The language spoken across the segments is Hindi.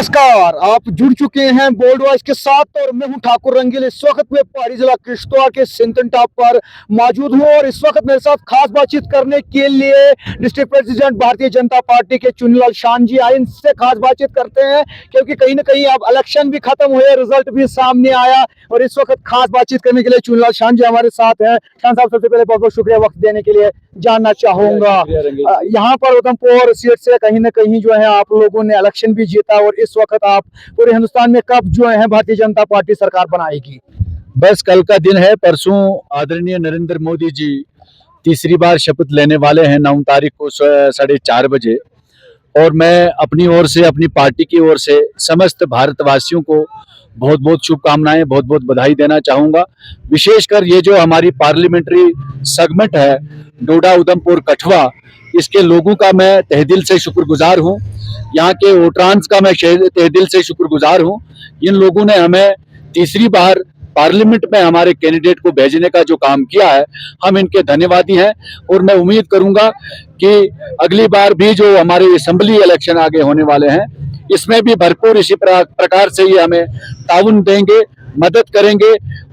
नमस्कार, आप जुड़ चुके हैं बोल्ड वॉइस के साथ और मैं हूं ठाकुर रंगील। इस वक्त मैं पहाड़ी जिला किश्तवाड़ के सिंतन टॉप पर मौजूद हूं और इस वक्त मेरे साथ खास बातचीत करने के लिए district president Bharatiya Janata party के चुनीलाल शान जी आए। इनसे खास बातचीत करते हैं क्योंकि कहीं ना कहीं अब इलेक्शन भी खत्म हुए, रिजल्ट भी सामने आया और इस वक्त खास बातचीत करने के लिए चुनीलाल शान जी हमारे साथ हैं। शान साहब, सबसे पहले बहुत बहुत शुक्रिया वक्त देने के लिए। जानना चाहूंगा, यहाँ पर उधमपुर सीट से कहीं ना कहीं जो है आप लोगों ने इलेक्शन भी जीता और इस वक्त आप पूरे हिंदुस्तान में कब जो है भारतीय जनता पार्टी सरकार बनाएगी? बस कल का दिन है। परसों आदरणीय नरेंद्र मोदी जी तीसरी बार शपथ लेने वाले हैं 9 तारीख को 4:30 बजे। और मैं अपनी ओर से, अपनी पार्टी की ओर से समस्त भारतवासियों को बहुत बहुत शुभकामनाएं, बहुत बहुत बधाई देना चाहूँगा। विशेषकर ये जो हमारी पार्लियामेंट्री सेगमेंट है डोडा उधमपुर कठवा, इसके लोगों का मैं तहे दिल से शुक्रगुजार हूँ। यहाँ के वोटरांस का मैं तहे दिल से शुक्रगुजार हूँ। इन लोगों ने हमें तीसरी बार पार्लियामेंट में हमारे कैंडिडेट को भेजने का जो काम किया है, हम इनके धन्यवादी हैं। और मैं उम्मीद करूंगा कि अगली बार भी जो हमारे असेंबली इलेक्शन आगे होने वाले हैं, इसमें भी भरपूर इसी प्रकार से ये हमें ताउन देंगे, मदद करेंगे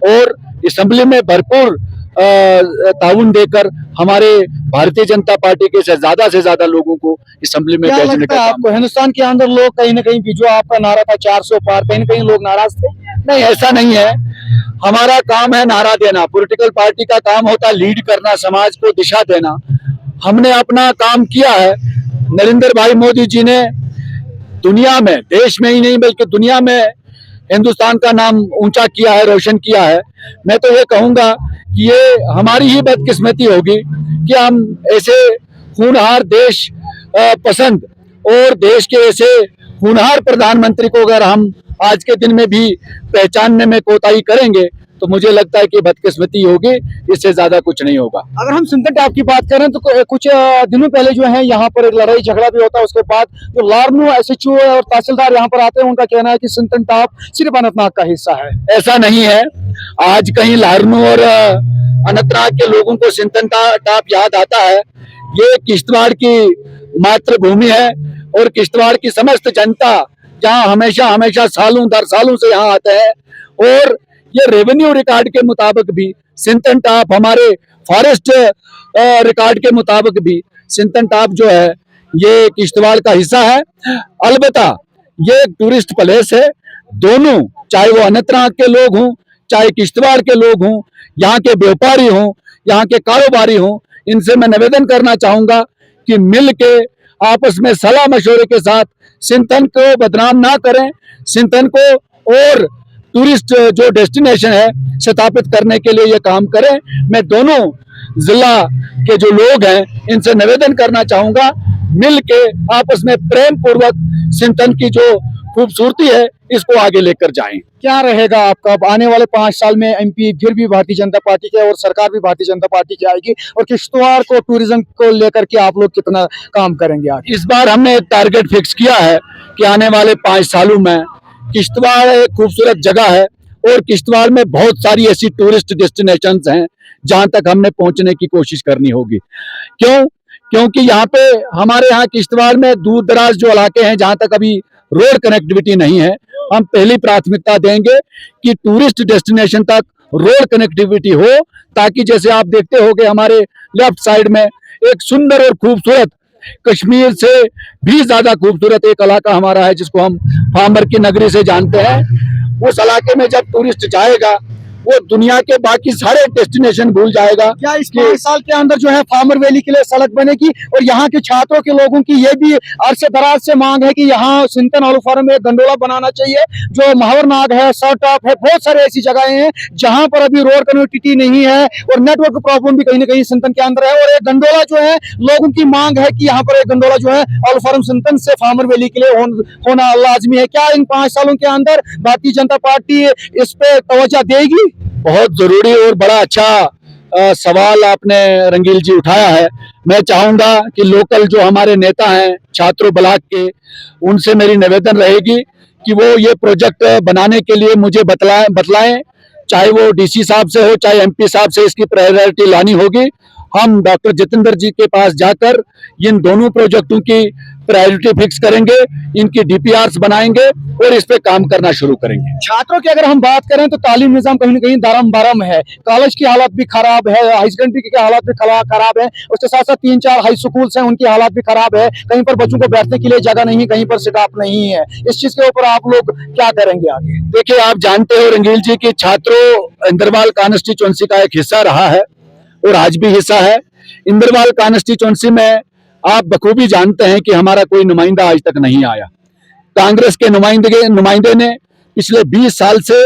और असेंबली में भरपूर ताउन देकर हमारे भारतीय जनता पार्टी के से ज्यादा लोगों को असेंबली में भेजने का काम। आपको हिंदुस्तान के अंदर लोग कहीं ना कहीं जो आपका नारा था 400 पार, कहीं ना कहीं लोग नाराज थे? नहीं, ऐसा नहीं है। हमारा काम है नारा देना। पॉलिटिकल पार्टी का काम होता है लीड करना, समाज को दिशा देना। हमने अपना काम किया है। नरेंद्र भाई मोदी जी ने दुनिया में, देश में ही नहीं बल्कि दुनिया में हिंदुस्तान का नाम ऊंचा किया है, रोशन किया है। मैं तो ये कहूंगा कि ये हमारी ही बदकिस्मती होगी कि हम ऐसे होनहार देश पसंद और देश के ऐसे होनहार प्रधानमंत्री को अगर हम आज के दिन में भी पहचानने में कोताही करेंगे तो मुझे लगता है कि बदकिस्मती होगी, इससे ज्यादा कुछ नहीं होगा। अगर हम सिंतन टॉप की बात करें तो कुछ दिनों पहले जो है यहाँ पर एक लड़ाई झगड़ा भी होता है। उसके बाद जो लारनू एसएचओ और तहसीलदार यहाँ पर आते हैं, उनका कहना है कि सिंतन टॉप सिर्फ अनंतनाग का हिस्सा है। ऐसा नहीं है। आज कहीं लारनू और अनंतनाग के लोगों को सिंतन टॉप याद आता है। ये किश्तवाड़ की मातृभूमि है और किश्तवाड़ की समस्त जनता जहाँ हमेशा सालों दर सालों से यहाँ आते हैं। और ये रेवेन्यू रिकॉर्ड के मुताबिक भी सिंतन टॉप, हमारे फॉरेस्ट रिकॉर्ड के मुताबिक भी सिंतन टॉप जो है ये किश्तवाड़ का हिस्सा है। अलबत्ता ये एक टूरिस्ट प्लेस है। दोनों, चाहे वो अनंतनाग के लोग हों, चाहे किश्तवाड़ के लोग हों, यहाँ के व्यापारी हों, यहाँ के कारोबारी हों, इनसे मैं निवेदन करना चाहूंगा कि मिल के आपस में सलाह मशवरे के साथ सिंतन को बदनाम ना करें। सिंतन को और टूरिस्ट जो डेस्टिनेशन है स्थापित करने के लिए ये काम करें। मैं दोनों जिला के जो लोग हैं इनसे निवेदन करना चाहूंगा, मिल के आपस में प्रेम पूर्वक सिंतन की जो खूबसूरती है इसको आगे लेकर जाएं। क्या रहेगा आपका अब आने वाले 5 साल में? एमपी फिर भी भारतीय जनता पार्टी के और सरकार भी भारतीय जनता पार्टी की आएगी और किश्तवाड़ को टूरिज्म को लेकर के आप लोग कितना काम करेंगे आगे? इस बार हमने एक टारगेट फिक्स किया है कि आने वाले 5 सालों में किश्तवाड़ एक खूबसूरत जगह है और किश्तवाड़ में बहुत सारी ऐसी टूरिस्ट डेस्टिनेशंस हैं जहां तक हमने पहुंचने की कोशिश करनी होगी। क्योंकि यहाँ पे हमारे यहाँ किश्तवाड़ में दूर दराज जो इलाके हैं जहां तक अभी रोड कनेक्टिविटी नहीं है, हम पहली प्राथमिकता देंगे कि टूरिस्ट डेस्टिनेशन तक रोड कनेक्टिविटी हो, ताकि जैसे आप देखते होंगे हमारे लेफ्ट साइड में एक सुंदर और खूबसूरत, कश्मीर से भी ज्यादा खूबसूरत एक इलाका हमारा है जिसको हम फार्मर की नगरी से जानते हैं। उस इलाके में जब टूरिस्ट जाएगा वो दुनिया के बाकी सारे डेस्टिनेशन भूल जाएगा। क्या इस 5 साल के अंदर जो है फार्मर वैली के लिए सड़क बनेगी? और यहाँ के छात्रों के लोगों की ये भी अरसे दराज से मांग है कि यहाँ सिंतन ऑल फार्म में गंडोला बनाना चाहिए। जो महावरनाग है, सरटॉप है, बहुत सारे ऐसी जगहें हैं जहाँ पर अभी रोड कनेक्टिविटी नहीं है और नेटवर्क प्रॉब्लम भी कहीं ना कहीं सिंतन के अंदर है। और एक गंडोला जो है, लोगों की मांग है कि यहाँ पर एक गंडोला जो है ऑल फार्म सिंतन से फार्मर वैली के लिए होना लाजमी है। क्या इन 5 सालों के अंदर भारतीय जनता पार्टी इस पे तवज्जो देगी? बहुत जरूरी और बड़ा अच्छा सवाल आपने रंगील जी उठाया है। मैं चाहूंगा कि लोकल जो हमारे नेता हैं छात्रों ब्लॉक के, उनसे मेरी निवेदन रहेगी कि वो ये प्रोजेक्ट बनाने के लिए मुझे बतलाएं। चाहे वो डीसी साहब से हो, चाहे एमपी साहब से इसकी प्रायोरिटी लानी होगी। हम डॉक्टर जितेंद्र जी के पास जाकर इन दोनों प्रोजेक्टों की प्रायोरिटी फिक्स करेंगे, इनकी डीपीआरस बनाएंगे और इस पे काम करना शुरू करेंगे। छात्रों की अगर हम बात करें तो तालीम निजाम कहीं न कहीं दारम बारम है। कॉलेज की हालत भी खराब है, हाई सेकेंडरी की हालत भी खराब है। उसके साथ साथ 3-4 हाई स्कूल्स हैं, उनकी हालत भी खराब है। कहीं पर बच्चों को बैठने के लिए जगह नहीं, कहीं पर स्टाफ नहीं है। इस चीज के ऊपर आप लोग क्या करेंगे आगे? देखिए, आप जानते हो रंगील जी कि छात्रों इंद्रवाल कॉन्स्टिट्यूंसी का एक हिस्सा रहा है और आज भी हिस्सा है। इंद्रवाल कॉन्स्टिट्यूंसी में आप बखूबी जानते हैं कि हमारा कोई नुमाइंदा आज तक नहीं आया। कांग्रेस के नुमाइंदे ने पिछले 20 साल से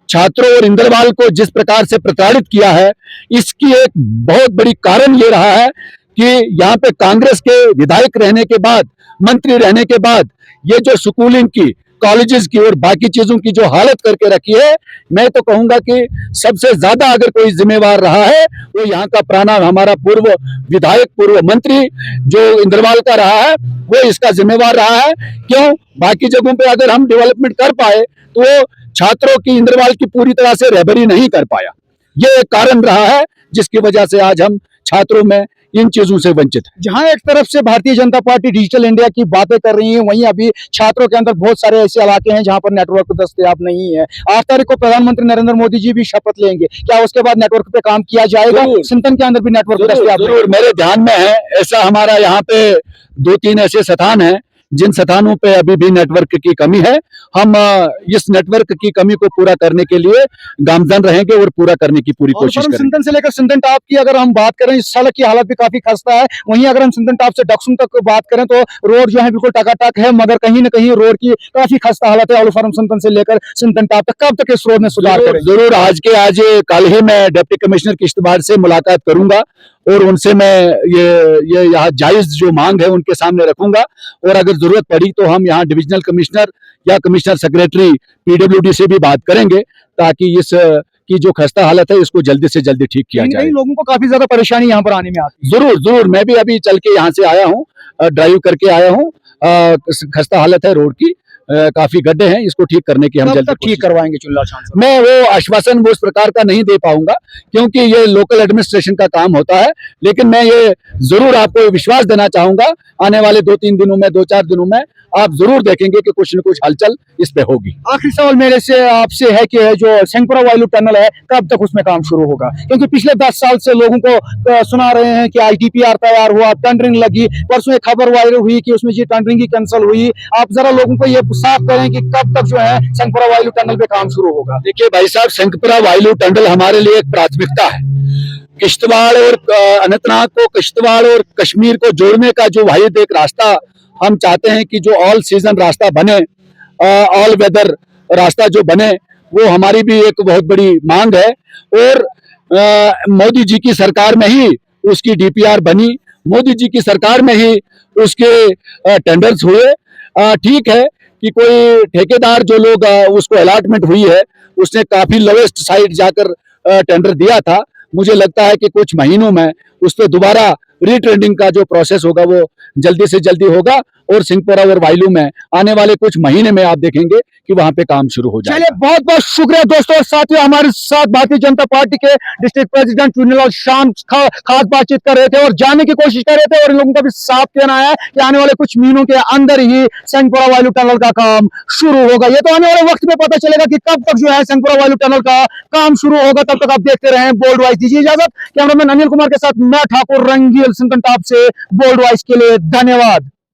छात्रों और इंद्रवाल को जिस प्रकार से प्रताड़ित किया है, इसकी एक बहुत बड़ी कारण ये रहा है कि यहाँ पे कांग्रेस के विधायक रहने के बाद, मंत्री रहने के बाद, ये जो स्कूलिंग की, कॉलेजेस की और बाकी चीजों की जो हालत करके रखी है, मैं तो कहूंगा कि सबसे ज्यादा अगर कोई जिम्मेवार रहा है वो यहाँ का पुराना हमारा पूर्व विधायक, पूर्व मंत्री जो इंद्रवाल का रहा है, वो इसका जिम्मेवार रहा है। क्यों? बाकी जगहों पे अगर हम डेवलपमेंट कर पाए तो वो छात्रों की, इंद्रवाल की पूरी तरह से रहबरी नहीं कर पाया। ये एक कारण रहा है जिसकी वजह से आज हम छात्रों में इन चीजों से वंचित है। जहां एक तरफ से Bharatiya Janata party digital India की बातें कर रही है, वहीं अभी छात्रों के अंदर बहुत सारे ऐसे इलाके हैं जहां पर नेटवर्क दस्तयाब नहीं है। 8 तारीख को प्रधानमंत्री नरेंद्र मोदी जी भी शपथ लेंगे, क्या उसके बाद नेटवर्क पे काम किया जाएगा? सिंतन के अंदर भी नेटवर्क दस्तयाब जरूर मेरे ध्यान में है। ऐसा हमारा यहाँ पे 2-3 ऐसे स्थान हैं जिन स्थानों पे अभी भी नेटवर्क की कमी है। हम इस नेटवर्क की कमी को पूरा करने के लिए गामजन रहेंगे और पूरा करने की पूरी कोशिश करेंगे। सिंतन से लेकर सिंतन टॉप की अगर हम बात करें, इस सड़क की हालत भी काफी खस्ता है। वहीं अगर हम सिंतन टॉप से डक्सुम तक बात करें तो रोड जो है बिल्कुल टकाटक है, मगर कहीं न कहीं रोड की काफी खस्ता हालत है। ऑलफार्म सिंतन से लेकर सिंतन टॉप तक कब तक इस रोड में सुधार करें? जरूर आज कल ही मैं डिप्टी कमिश्नर किश्तवाड़ से मुलाकात करूंगा और उनसे मैं ये यहाँ जायज जो मांग है उनके सामने रखूंगा और अगर जरूरत पड़ी तो हम यहाँ डिविजनल कमिश्नर या कमिश्नर सेक्रेटरी पीडब्ल्यूडी से भी बात करेंगे ताकि इस की जो खस्ता हालत है इसको जल्दी से जल्दी ठीक किया जाए। लोगों को काफी ज्यादा परेशानी यहाँ पर आने में आती है। जरूर मैं भी अभी चल के यहाँ से आया हूँ, ड्राइव करके आया हूँ। खस्ता हालत है रोड की, काफी गड्ढे हैं, इसको ठीक करने की हम जल्दी ठीक करवाएंगे। चुल्ला चांस मैं वो आश्वासन वो उस प्रकार का नहीं दे पाऊंगा क्योंकि ये लोकल एडमिनिस्ट्रेशन का काम होता है, लेकिन मैं ये जरूर आपको विश्वास देना चाहूंगा आने वाले 2-3 दिनों में, 2-4 दिनों में आप जरूर देखेंगे कि कुछ न कुछ हलचल इस पे होगी। आखिरी सवाल मेरे से आपसे है कि जो सिंहपुरा वायलू टनल है कब तक उसमें काम शुरू होगा? क्योंकि पिछले 10 साल से लोगों को सुना रहे हैं कि ITPR तैयार हुआ, टेंडरिंग लगी, परसों एक खबर वायरल हुई कि उसमें जी टेंडरिंग ही कैंसिल हुई। आप जरा लोगों को ये साफ करें कि कब तक जो है सिंहपुरा वायलू टनल पे काम शुरू होगा? देखिए भाई साहब, सिंहपुरा वायलू टनल हमारे लिए एक प्राथमिकता है। किश्तवाड़ और अनंतनाग को, किश्तवाड़ और कश्मीर को जोड़ने का जो वाहिद एक रास्ता हम चाहते हैं कि जो ऑल सीजन रास्ता बने, ऑल वेदर रास्ता जो बने, वो हमारी भी एक बहुत बड़ी मांग है। और मोदी जी की सरकार में ही उसकी DPR बनी, मोदी जी की सरकार में ही उसके टेंडर्स हुए। ठीक है कि कोई ठेकेदार जो लोग उसको अलॉटमेंट हुई है उसने काफी लोवेस्ट साइड जाकर टेंडर दिया था। मुझे लगता है कि कुछ महीनों में उस पर दोबारा रीटेंडरिंग का जो प्रोसेस होगा वो जल्दी से जल्दी होगा और सिंहपुरा और वायलू में आने वाले कुछ महीने में आप देखेंगे कि वहां पे काम शुरू हो जाएगा। चलिए, बहुत बहुत शुक्रिया दोस्तों। और साथियों, हमारे साथ भारतीय जनता पार्टी के डिस्ट्रिक्ट प्रेसिडेंट चुनीलाल शाम खास बातचीत कर रहे थे और जानने की कोशिश कर रहे थे, और इन लोगों का भी साफ कहना है कि आने वाले कुछ महीनों के अंदर ही सिंहपुरा वायलू टनल का काम शुरू होगा। ये तो आने वाले वक्त में पता चलेगा कि कब तक जो है सिंहपुरा वायलू टनल का काम शुरू होगा। तब तक आप देखते रहे बोल्ड वॉइस। दीजिए इजाजत। कैमरामैन अनिल कुमार के साथ मैं ठाकुर रंगील, सिंतन टॉप से बोल्ड वॉइस के लिए धन्यवाद।